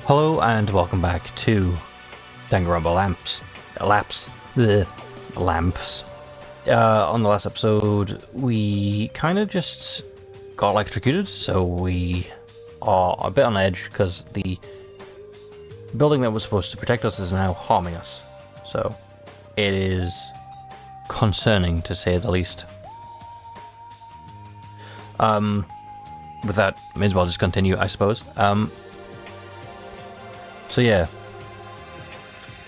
Hello and welcome back to Danganronpa Lapse. Lamps. On the last episode, we kind of just got electrocuted, so we are a bit on edge because the building that was supposed to protect us is now harming us. So it is concerning, to say the least. With that, may as well just continue, I suppose. So yeah,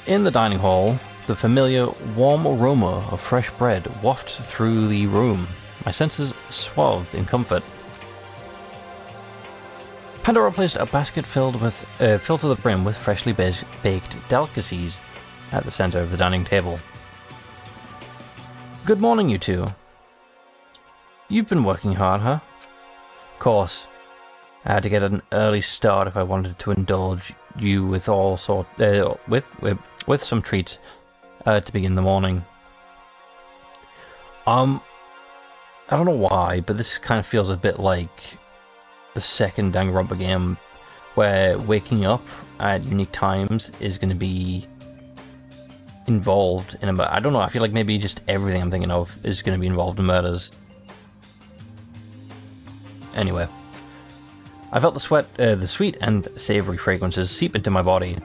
in the dining hall, the familiar warm aroma of fresh bread wafted through the room, my senses swathed in comfort. Pandora placed a basket filled to the brim with freshly baked delicacies at the center of the dining table. Good morning, you two. You've been working hard, huh? Of course. I had to get an early start if I wanted to indulge you with with some treats to begin the morning. I don't know why, but this kind of feels a bit like the second Danganronpa game, where waking up at unique times is going to be involved in a. I don't know. I feel like maybe just everything I'm thinking of is going to be involved in murders. Anyway. I felt the sweet and savory fragrances seep into my body.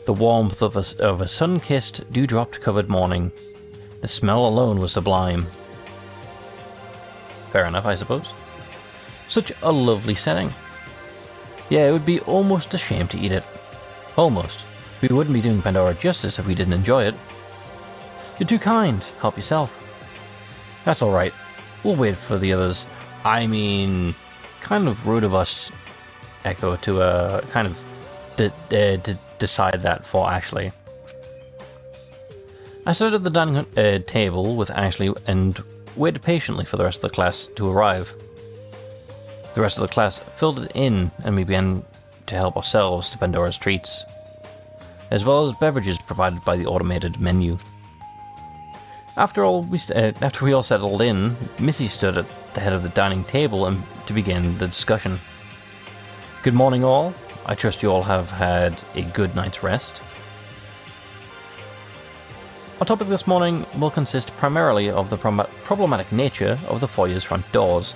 The warmth of a sun-kissed, dewdrop-covered morning. The smell alone was sublime. Fair enough, I suppose. Such a lovely setting. Yeah, it would be almost a shame to eat it. Almost. We wouldn't be doing Pandora justice if we didn't enjoy it. You're too kind. Help yourself. That's alright. We'll wait for the others. I mean, kind of rude of us, Echo, to kind of decide that for Ashley. I sat at the dining table with Ashley and waited patiently for the rest of the class to arrive. The rest of the class filled it in, and we began to help ourselves to Pandora's treats, as well as beverages provided by the automated menu. After we all settled in, Missy stood at the head of the dining table and to begin the discussion. Good morning, all. I trust you all have had a good night's rest. Our topic this morning will consist primarily of the problematic nature of the foyer's front doors.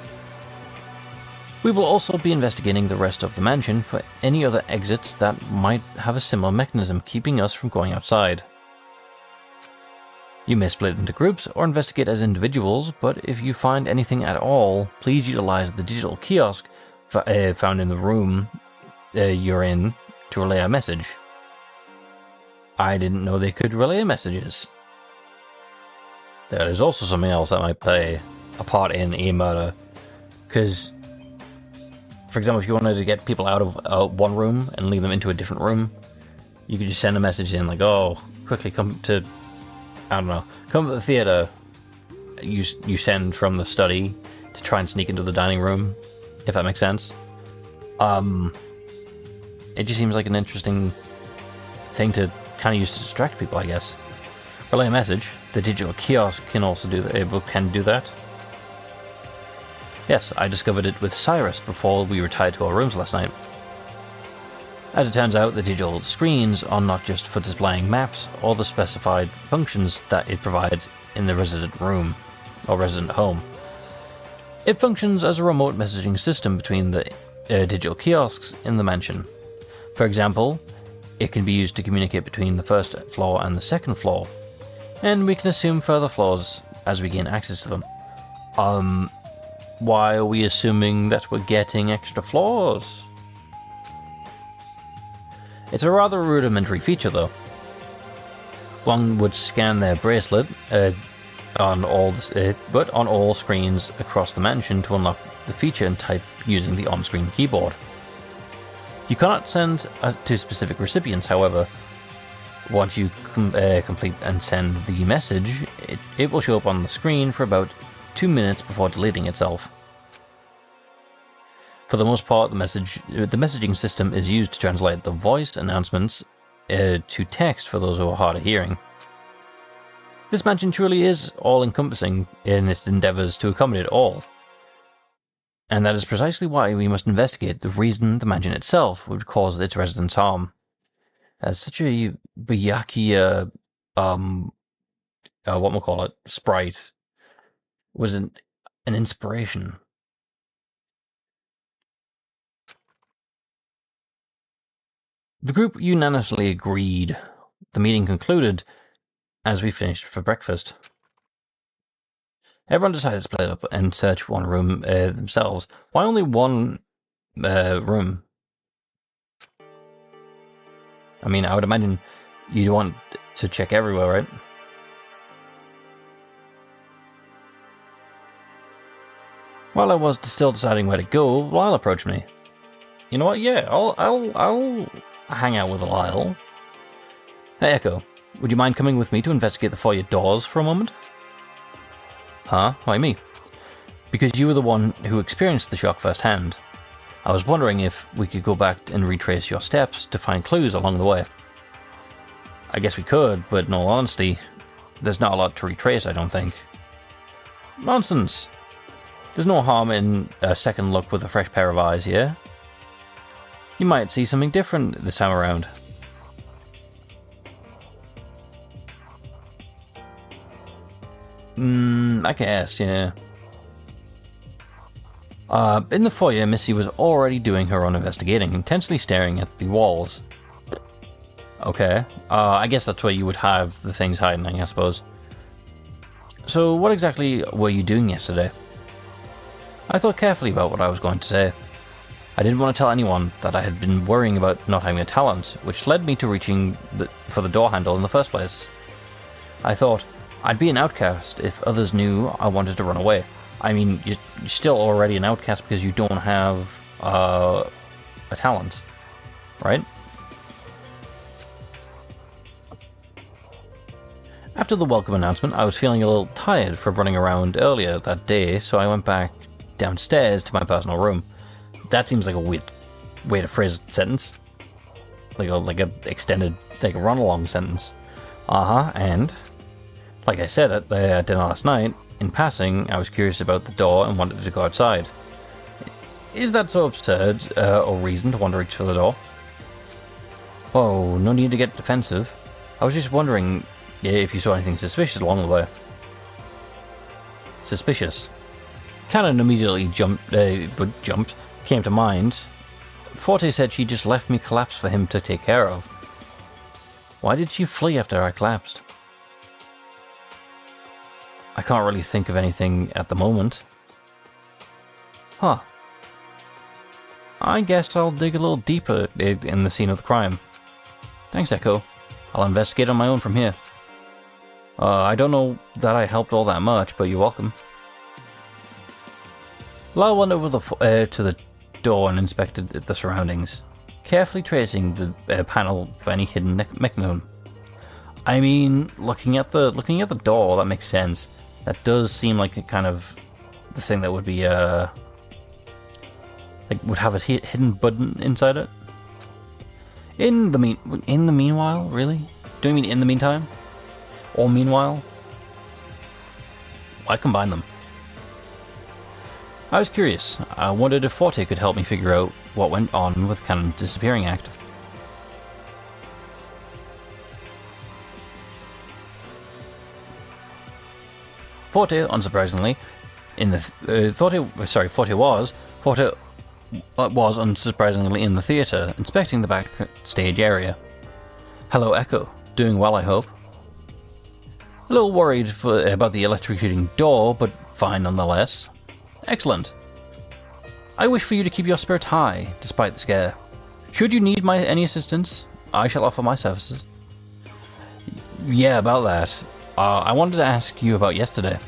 We will also be investigating the rest of the mansion for any other exits that might have a similar mechanism keeping us from going outside. You may split into groups or investigate as individuals, but if you find anything at all, please utilize the digital kiosk found in the room you're in to relay a message. I didn't know they could relay messages. There is also something else that might play a part in a murder, because, for example, if you wanted to get people out of one room and lead them into a different room, you could just send a message in like, oh, quickly come to, I don't know, come to the theater. You send from the study to try and sneak into the dining room, if that makes sense. It just seems like an interesting thing to kind of use to distract people, I guess. Relay a message. The digital kiosk can also do that. Can do that. Yes, I discovered it with Cyrus before we retired to our rooms last night. As it turns out, the digital screens are not just for displaying maps or the specified functions that it provides in the resident room or resident home. It functions as a remote messaging system between the digital kiosks in the mansion. For example, it can be used to communicate between the first floor and the second floor, and we can assume further floors as we gain access to them. Why are we assuming that we're getting extra floors? It's a rather rudimentary feature, though. One would scan their bracelet on all screens across the mansion to unlock the feature and type using the on-screen keyboard. You cannot send to specific recipients, however. Once you complete and send the message, it will show up on the screen for about 2 minutes before deleting itself. For the most part, the messaging system is used to translate the voice announcements to text for those who are hard of hearing. This mansion truly is all-encompassing in its endeavors to accommodate all. And that is precisely why we must investigate the reason the mansion itself would cause its residents harm. As such a Byakuya, sprite was an inspiration. The group unanimously agreed. The meeting concluded as we finished for breakfast. Everyone decided to split up and search one room themselves. Why only one room? I mean, I would imagine you'd want to check everywhere, right? While I was still deciding where to go, Lyle approached me. You know what? Yeah, I'll hang out with Lyle. Hey, Echo, would you mind coming with me to investigate the foyer doors for a moment? Huh? Why me? Because you were the one who experienced the shock firsthand. I was wondering if we could go back and retrace your steps to find clues along the way. I guess we could, but in all honesty, there's not a lot to retrace, I don't think. Nonsense! There's no harm in a second look with a fresh pair of eyes, yeah? You might see something different this time around. I guess, yeah. In the foyer, Missy was already doing her own investigating, intensely staring at the walls. Okay, I guess that's where you would have the things hiding, I suppose. So, what exactly were you doing yesterday? I thought carefully about what I was going to say. I didn't want to tell anyone that I had been worrying about not having a talent, which led me to reaching for the door handle in the first place. I thought, I'd be an outcast if others knew I wanted to run away. I mean, you're still already an outcast because you don't have a talent, right? After the welcome announcement, I was feeling a little tired from running around earlier that day, so I went back downstairs to my personal room. That seems like a weird way to phrase a sentence. Like a extended, like a run-along sentence. And like I said at dinner last night, in passing, I was curious about the door and wanted to go outside. Is that so absurd or reason to want to reach for the door? Oh, no need to get defensive. I was just wondering if you saw anything suspicious along the way. Suspicious. Cannon immediately came to mind. Forte said she just left me collapsed for him to take care of. Why did she flee after I collapsed? I can't really think of anything at the moment. Huh. I guess I'll dig a little deeper in the scene of the crime. Thanks, Echo. I'll investigate on my own from here. I don't know that I helped all that much, but you're welcome. Lyle went over to the door and inspected the surroundings, carefully tracing the panel for any hidden mechanism. I mean, looking at the door, that makes sense. That does seem like a kind of the thing that would be like would have a hidden button inside it. In the meanwhile, really? Do you mean in the meantime? Or meanwhile? Why combine them? I was curious. I wondered if Forte could help me figure out what went on with Cannon's disappearing act. Forte, unsurprisingly, Forte was unsurprisingly in the theatre, inspecting the backstage area. Hello, Echo. Doing well, I hope. A little worried about the electrocuting door, but fine nonetheless. Excellent. I wish for you to keep your spirits high, despite the scare. Should you need any assistance, I shall offer my services. Yeah, about that. I wanted to ask you about yesterday.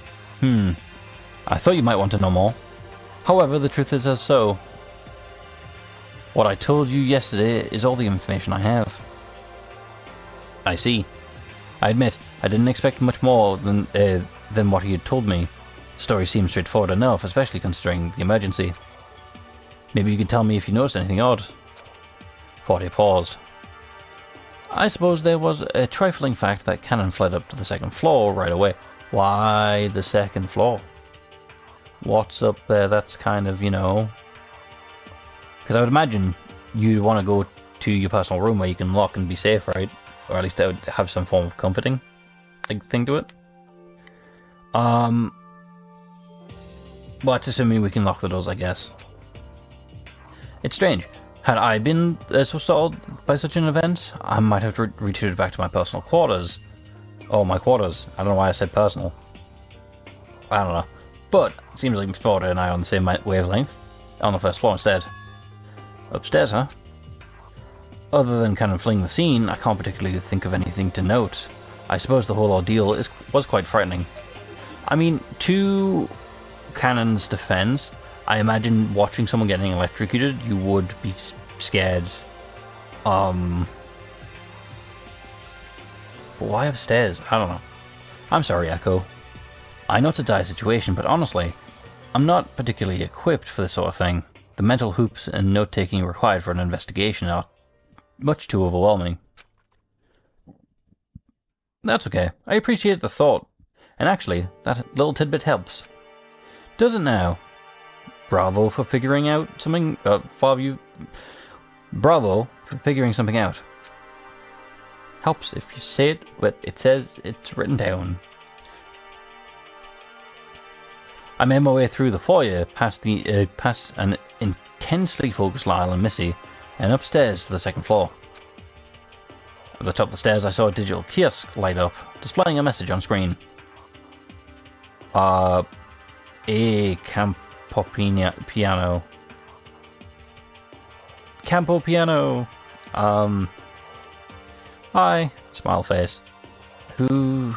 I thought you might want to know more. However, the truth is as so. What I told you yesterday is all the information I have. I see. I admit, I didn't expect much more than what he had told me. The story seems straightforward enough, especially considering the emergency. Maybe you can tell me if you noticed anything odd. Forte paused. I suppose there was a trifling fact that Cannon fled up to the second floor right away. Why the second floor? What's up there? That's kind of, because I would imagine you'd want to go to your personal room where you can lock and be safe, right? Or at least that would have some form of comforting thing to it. Well, that's assuming we can lock the doors, I guess. It's strange. Had I been so startled by such an event, I might have retreated back to my personal quarters. Oh, my quarters. I don't know why I said personal. I don't know. But it seems like Florida and I are on the same wavelength. On the first floor instead. Upstairs, huh? Other than kind of fleeing the scene, I can't particularly think of anything to note. I suppose the whole ordeal was quite frightening. I mean, to Cannon's defense, I imagine watching someone getting electrocuted, you would be scared. But why upstairs? I don't know. I'm sorry, Echo. I know it's a dire situation, but honestly, I'm not particularly equipped for this sort of thing. The mental hoops and note-taking required for an investigation are much too overwhelming. That's okay. I appreciate the thought. And actually, that little tidbit helps. Does it now? Bravo for figuring out something. Bravo for figuring something out. Helps if you say it, but it says it's written down. I made my way through the foyer, past an intensely focused Lyle and Missy, and upstairs to the second floor. At the top of the stairs, I saw a digital kiosk light up, displaying a message on screen. Campo piano. Campo piano. Hi, smile face. Who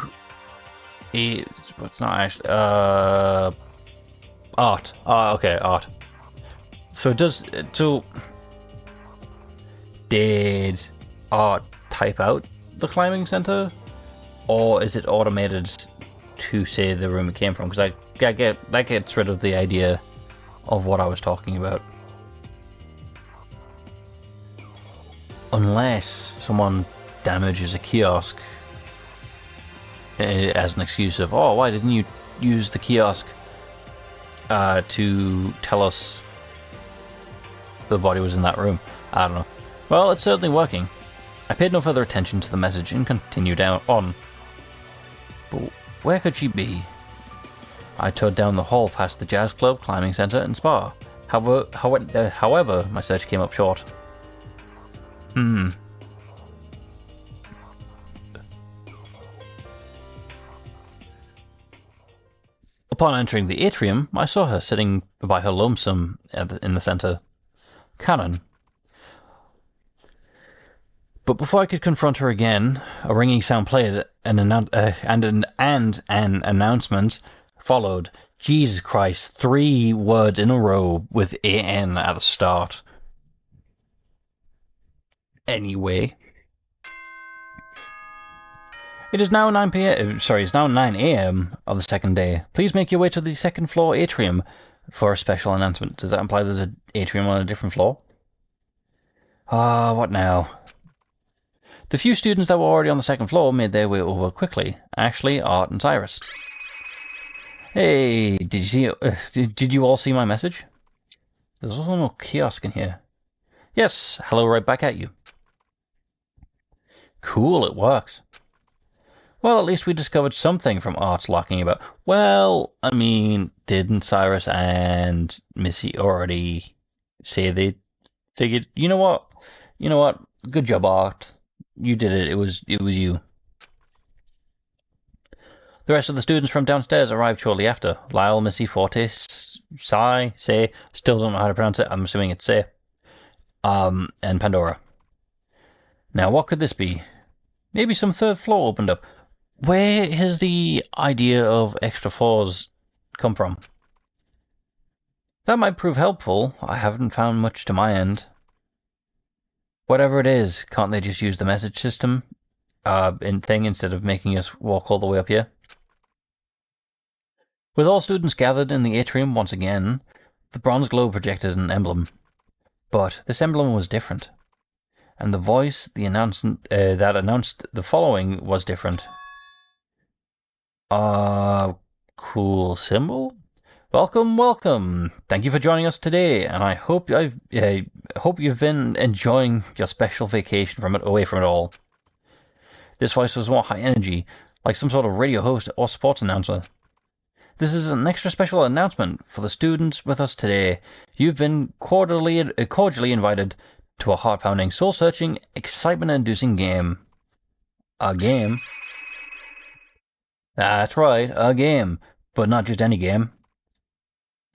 is? What's not actually? Art. Okay, art. So it does. So did art type out the climbing center, or is it automated to say the room it came from? Because I get that gets rid of the idea of what I was talking about. Unless someone damages a kiosk as an excuse of, oh, why didn't you use the kiosk to tell us the body was in that room? I don't know. Well, it's certainly working. I paid no further attention to the message and continued on. But where could she be? I toured down the hall past the jazz club, climbing center, and spa. However, my search came up short. Upon entering the atrium, I saw her sitting by her lonesome in the center. Cannon. But before I could confront her again, a ringing sound played, and an announcement followed. Jesus Christ, 3 words in a row with AN at the start. Anyway. It is now 9 p.m. Sorry, it's now 9 a.m. of the second day. Please make your way to the second floor atrium for a special announcement. Does that imply there's an atrium on a different floor? What now? The few students that were already on the second floor made their way over quickly. Ashley, Art, and Cyrus. Hey, did you all see my message? There's also no kiosk in here. Yes, hello right back at you. Cool, it works. Well, at least we discovered something from Art's locking about. Well, I mean, didn't Cyrus and Missy already say they figured? You know what? Good job, Art. You did it. It was you. The rest of the students from downstairs arrived shortly after. Lyle, Missy, Forte, Say, still don't know how to pronounce it. I'm assuming it's Say. And Pandora. Now, what could this be? Maybe some third floor opened up. Where has the idea of extra floors come from? That might prove helpful. I haven't found much to my end. Whatever it is, can't they just use the message system instead of making us walk all the way up here? With all students gathered in the atrium once again, the bronze globe projected an emblem. But this emblem was different. And the voice that announced the following was different. Cool symbol? Welcome, welcome. Thank you for joining us today, and I hope hope you've been enjoying your special vacation away from it all. This voice was more high energy, like some sort of radio host or sports announcer. This is an extra special announcement for the students with us today. You've been cordially invited to a heart-pounding, soul-searching, excitement-inducing game. A game? That's right, a game. But not just any game.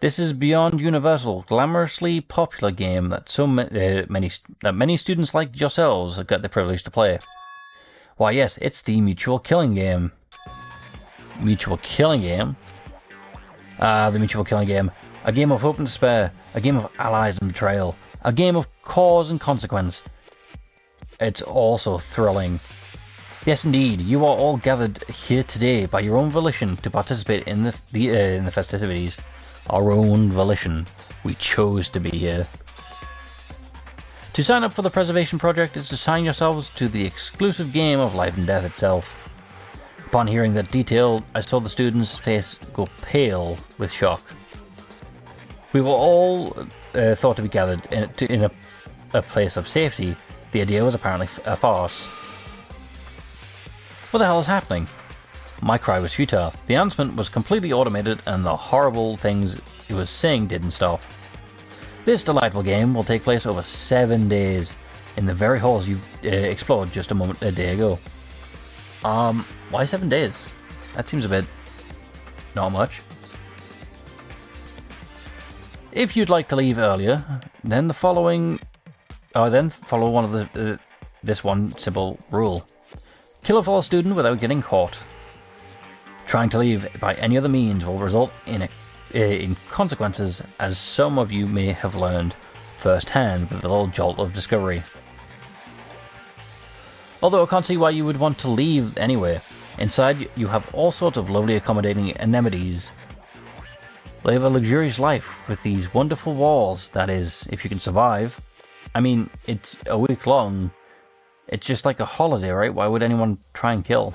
This is beyond universal, glamorously popular game that many students like yourselves have got the privilege to play. Why, yes, it's the Mutual Killing Game. Mutual Killing Game? The Mutual Killing Game. A game of hope and despair. A game of allies and betrayal. A game of cause and consequence. It's also thrilling. Yes, indeed, you are all gathered here today by your own volition to participate in the festivities. Our own volition. We chose to be here. To sign up for the Preservation Project is to sign yourselves to the exclusive game of life and death itself. Upon hearing that detail, I saw the student's face go pale with shock. We were all thought to be gathered in a place of safety. The idea was apparently a farce. What the hell is happening? My cry was futile. The announcement was completely automated and the horrible things it was saying didn't stop. This delightful game will take place over 7 days in the very halls you explored just a day ago. Why 7 days? That seems a bit... not much. If you'd like to leave earlier, then follow one of this one simple rule. Kill a fellow student without getting caught. Trying to leave by any other means will result in consequences, as some of you may have learned firsthand with a little jolt of discovery. Although I can't see why you would want to leave anyway. Inside, you have all sorts of lovely accommodating amenities. Live a luxurious life with these wonderful walls, that is, if you can survive. I mean, it's a week long. It's just like a holiday, right? Why would anyone try and kill?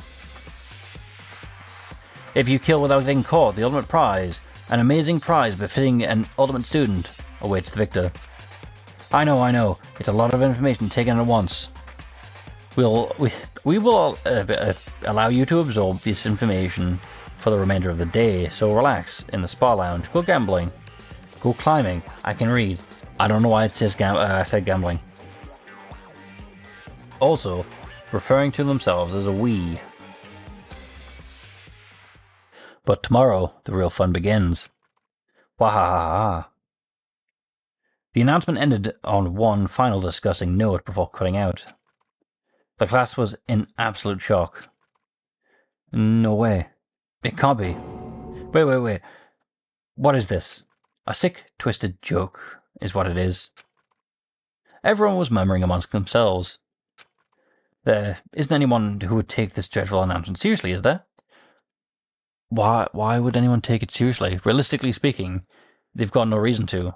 If you kill without getting caught, the ultimate prize, an amazing prize befitting an ultimate student, awaits the victor. I know, it's a lot of information taken at once. We will allow you to absorb this information for the remainder of the day, so relax in the spa lounge, go gambling, go climbing. I can read. I don't know why it says I said gambling. Also, referring to themselves as a we. But tomorrow, the real fun begins. Wahahaha. The announcement ended on one final disgusting note before cutting out. The class was in absolute shock. No way. It can't be. Wait. What is this? A sick, twisted joke is what it is. Everyone was murmuring amongst themselves. There isn't anyone who would take this dreadful announcement seriously, is there? Why would anyone take it seriously? Realistically speaking, they've got no reason to.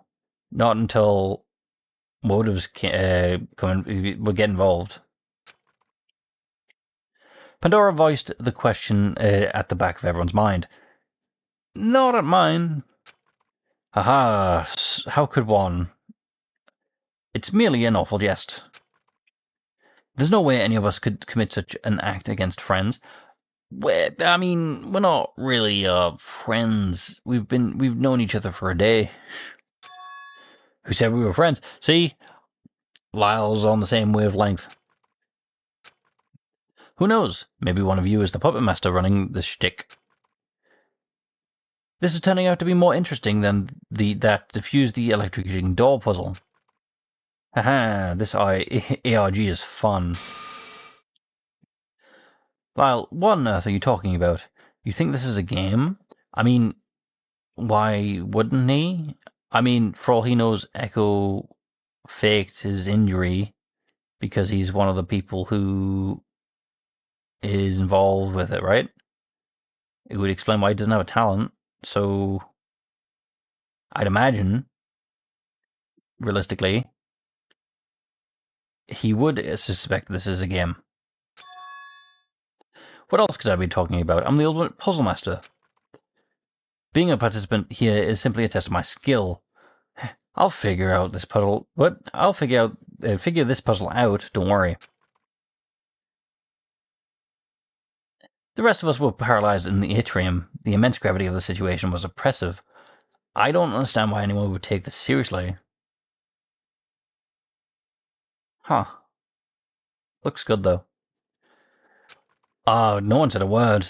Not until motives will get involved. Pandora voiced the question at the back of everyone's mind. Not at mine. Haha, how could one? It's merely an awful jest. There's no way any of us could commit such an act against friends. We're not really friends. We've known each other for a day. Who said we were friends? See? Lyle's on the same wavelength. Who knows? Maybe one of you is the puppet master running the shtick. This is turning out to be more interesting than that defuse the electrocuting door puzzle. Haha, this ARG is fun. Lyle, what on earth are you talking about? You think this is a game? I mean, why wouldn't he? I mean, for all he knows, Echo faked his injury because he's one of the people who is involved with it, right? It would explain why he doesn't have a talent. So, I'd imagine, realistically, he would suspect this is a game. What else could I be talking about? I'm the ultimate puzzle master. Being a participant here is simply a test of my skill. I'll figure out this puzzle. What? I'll figure this puzzle out. Don't worry. The rest of us were paralyzed in the atrium. The immense gravity of the situation was oppressive. I don't understand why anyone would take this seriously. Huh. Looks good, though. No one said a word.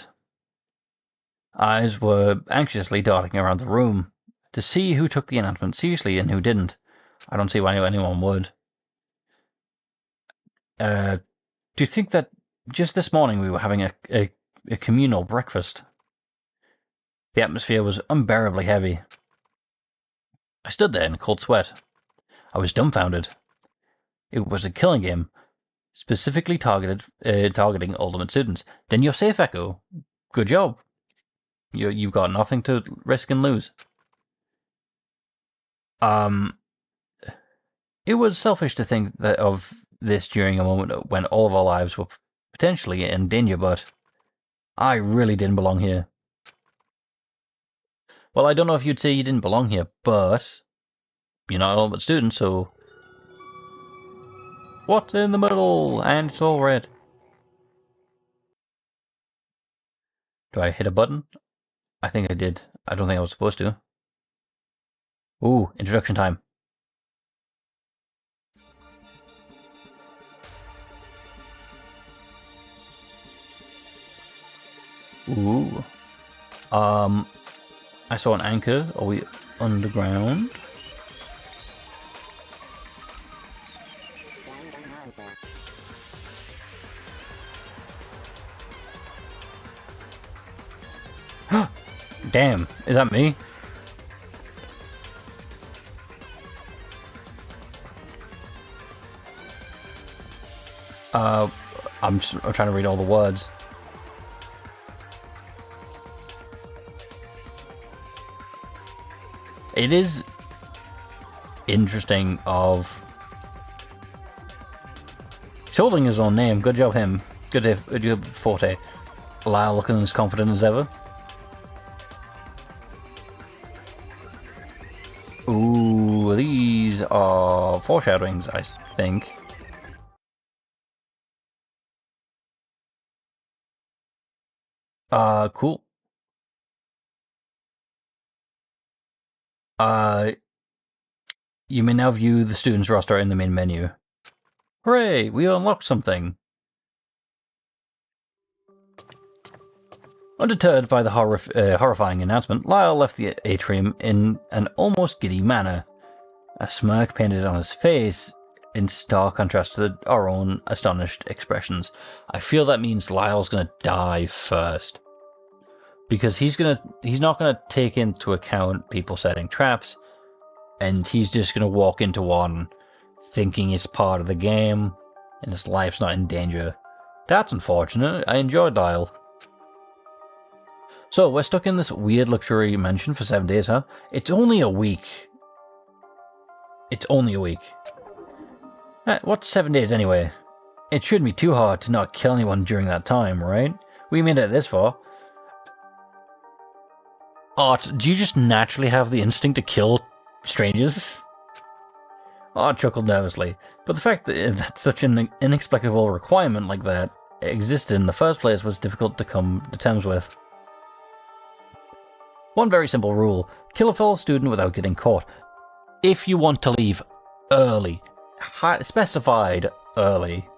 Eyes were anxiously darting around the room to see who took the announcement seriously and who didn't. I don't see why anyone would. Do you think that just this morning we were having a communal breakfast? The atmosphere was unbearably heavy. I stood there in a cold sweat. I was dumbfounded. It was a killing game, specifically targeting ultimate students. Then you're safe, Echo. Good job. You've got nothing to risk and lose. It was selfish to think of this during a moment when all of our lives were potentially in danger, but I really didn't belong here. Well, I don't know if you'd say you didn't belong here, but you're not an ultimate student, so... What's in the middle? And it's all red. Do I hit a button? I think I did. I don't think I was supposed to. Ooh, introduction time. Ooh. I saw an anchor. Are we underground? Damn, is that me? I'm trying to read all the words. It is interesting of... He's holding his own name. Good job, him. Good job, Forte. Lyle looking as confident as ever. Ooh, these are foreshadowings, I think. Cool. You may now view the students roster in the main menu. Hooray, we unlocked something. Undeterred by the horrifying announcement, Lyle left the atrium in an almost giddy manner. A smirk painted on his face, in stark contrast to our own astonished expressions. I feel that means Lyle's gonna die first. Because he's not gonna take into account people setting traps, and he's just gonna walk into one thinking it's part of the game, and his life's not in danger. That's unfortunate. I enjoyed Lyle. So, we're stuck in this weird luxury mansion for 7 days, huh? It's only a week. It's only a week. What's 7 days anyway? It shouldn't be too hard to not kill anyone during that time, right? We made it this far. Art, do you just naturally have the instinct to kill strangers? Art chuckled nervously, but the fact that such an inexplicable requirement like that existed in the first place was difficult to come to terms with. One very simple rule: kill a fellow student without getting caught. If you want to leave early. Specified early.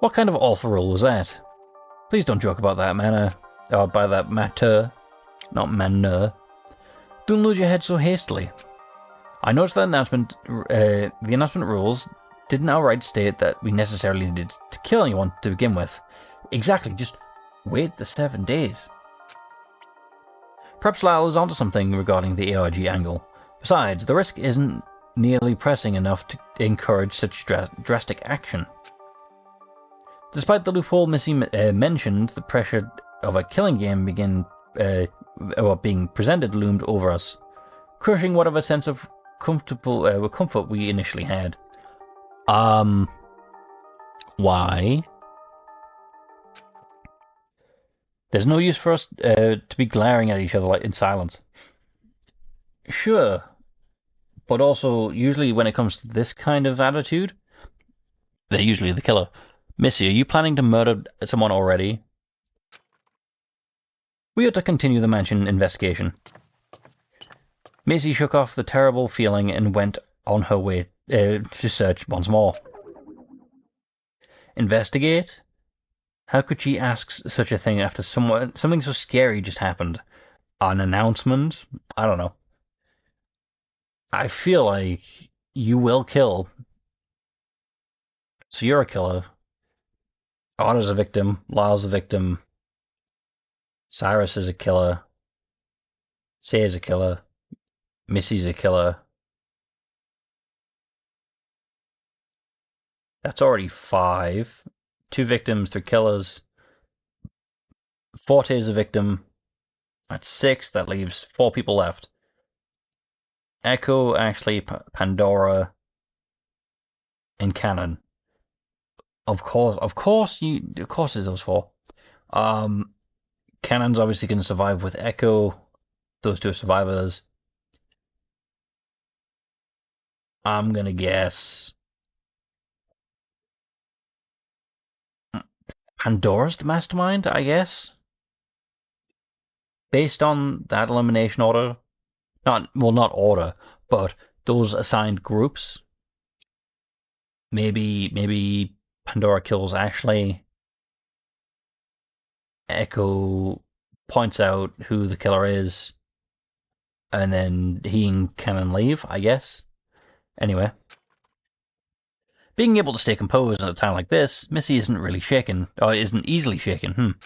What kind of awful rule was that? Please don't joke about that manner. Or by that matter. Not manner. Don't lose your head so hastily. I noticed that the announcement rules didn't outright state that we necessarily needed to kill anyone to begin with. Exactly, just wait the 7 days. Perhaps Lyle is onto something regarding the ARG angle. Besides, the risk isn't nearly pressing enough to encourage such drastic action. Despite the loophole Missy mentioned, the pressure of a killing game being presented loomed over us, crushing whatever sense of comfort we initially had. Why? There's no use for us to be glaring at each other like in silence. Sure, but also usually when it comes to this kind of attitude, they're usually the killer. Missy, are you planning to murder someone already? We ought to continue the mansion investigation. Missy shook off the terrible feeling and went on her way to search once more. Investigate? How could she ask such a thing after something so scary just happened? An announcement? I don't know. I feel like you will kill. So you're a killer. Otto's a victim. Lyle's a victim. Cyrus is a killer. Say's a killer. Missy's a killer. That's already 5. 2 victims, 3 killers. Forte's a victim. That's 6. That leaves 4 people left. Echo, Ashley, Pandora, and Cannon. Of course it's those 4. Cannon's obviously going to survive with Echo. Those 2 are survivors. I'm going to guess Pandora's the mastermind, I guess? Based on that elimination order. Not order, but those assigned groups. Maybe Pandora kills Ashley. Echo points out who the killer is. And then he and Cannon leave, I guess. Anyway. Being able to stay composed at a time like this, Missy isn't really shaken, or isn't easily shaken,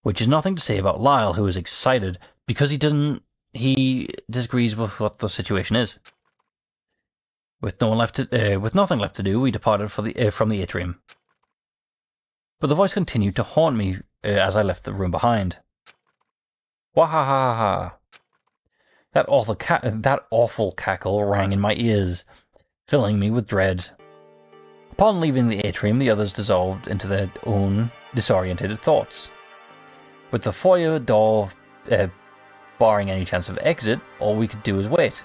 Which is nothing to say about Lyle, who is excited, because he disagrees with what the situation is. With nothing left to do, we departed from the atrium. But the voice continued to haunt me as I left the room behind. Wahahaha! That awful cackle rang in my ears, filling me with dread. Upon leaving the atrium, the others dissolved into their own disorientated thoughts. With the foyer door barring any chance of exit, all we could do was wait.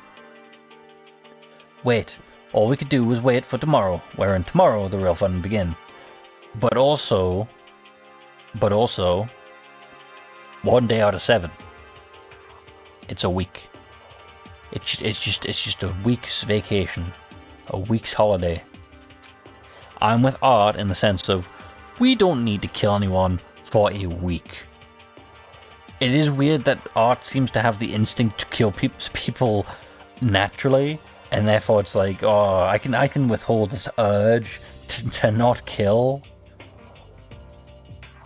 All we could do was wait for tomorrow, wherein tomorrow the real fun would begin. But also, 1 day out of 7. It's a week. It's just a week's vacation. A week's holiday. I'm with Art in the sense of, we don't need to kill anyone for a week. It is weird that Art seems to have the instinct to kill people naturally, and therefore it's like, oh, I can withhold this urge to not kill.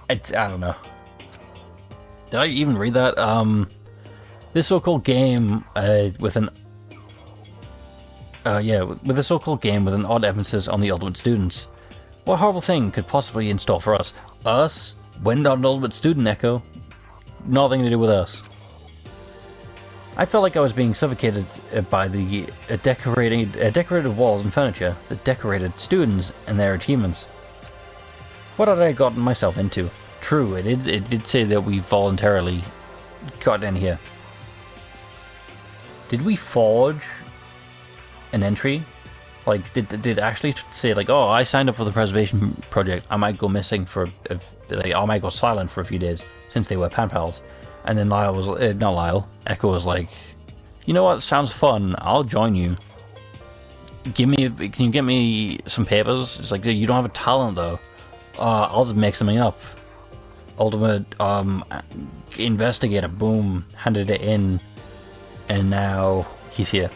I don't know. Did I even read that? This so-called game with an odd emphasis on the ultimate students. What horrible thing could possibly in store for us? Us? We're not an ultimate student, Echo. Nothing to do with us. I felt like I was being suffocated by the decorated walls and furniture, the decorated students and their achievements. What had I gotten myself into? True, it did say that we voluntarily got in here. Did we forge an entry? Like, did Ashley say, like, oh, I signed up for the preservation project, I might go missing I might go silent for a few days, since they were pen pals. And then Echo was like, you know what, sounds fun, I'll join you. Can you get me some papers? It's like, you don't have a talent though. I'll just make something up. Ultimate, investigator, boom, handed it in, and now he's here.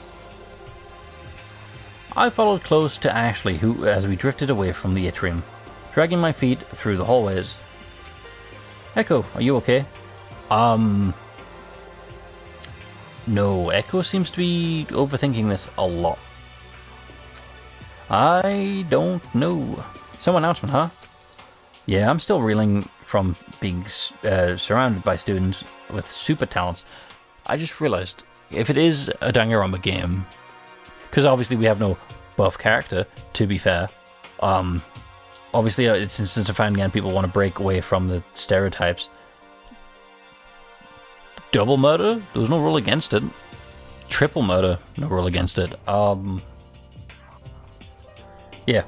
I followed close to Ashley, as we drifted away from the atrium, dragging my feet through the hallways. Echo, are you okay? No, Echo seems to be overthinking this a lot. I don't know. Some announcement, huh? Yeah, I'm still reeling from being surrounded by students with super talents. I just realized, if it is a Danganronpa game, because obviously we have no buff character, to be fair, Obviously, since it's a fan game, people want to break away from the stereotypes. Double murder? There was no rule against it. Triple murder? No rule against it. Yeah.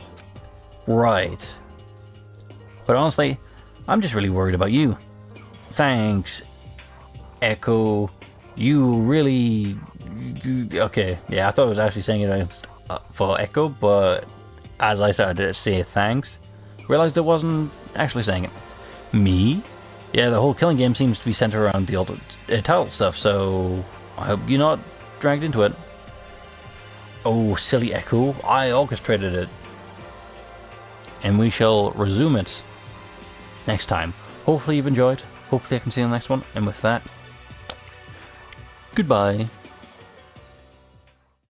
Right. But honestly, I'm just really worried about you. Thanks, Echo. You really... Okay, yeah, I thought I was actually saying it for Echo, but as I started to say thanks, realized I wasn't actually saying it. Me? Yeah, the whole killing game seems to be centered around the old title stuff, so I hope you're not dragged into it. Oh, silly Echo, I orchestrated it. And we shall resume it next time. Hopefully you've enjoyed. Hopefully I can see you in the next one. And with that, goodbye.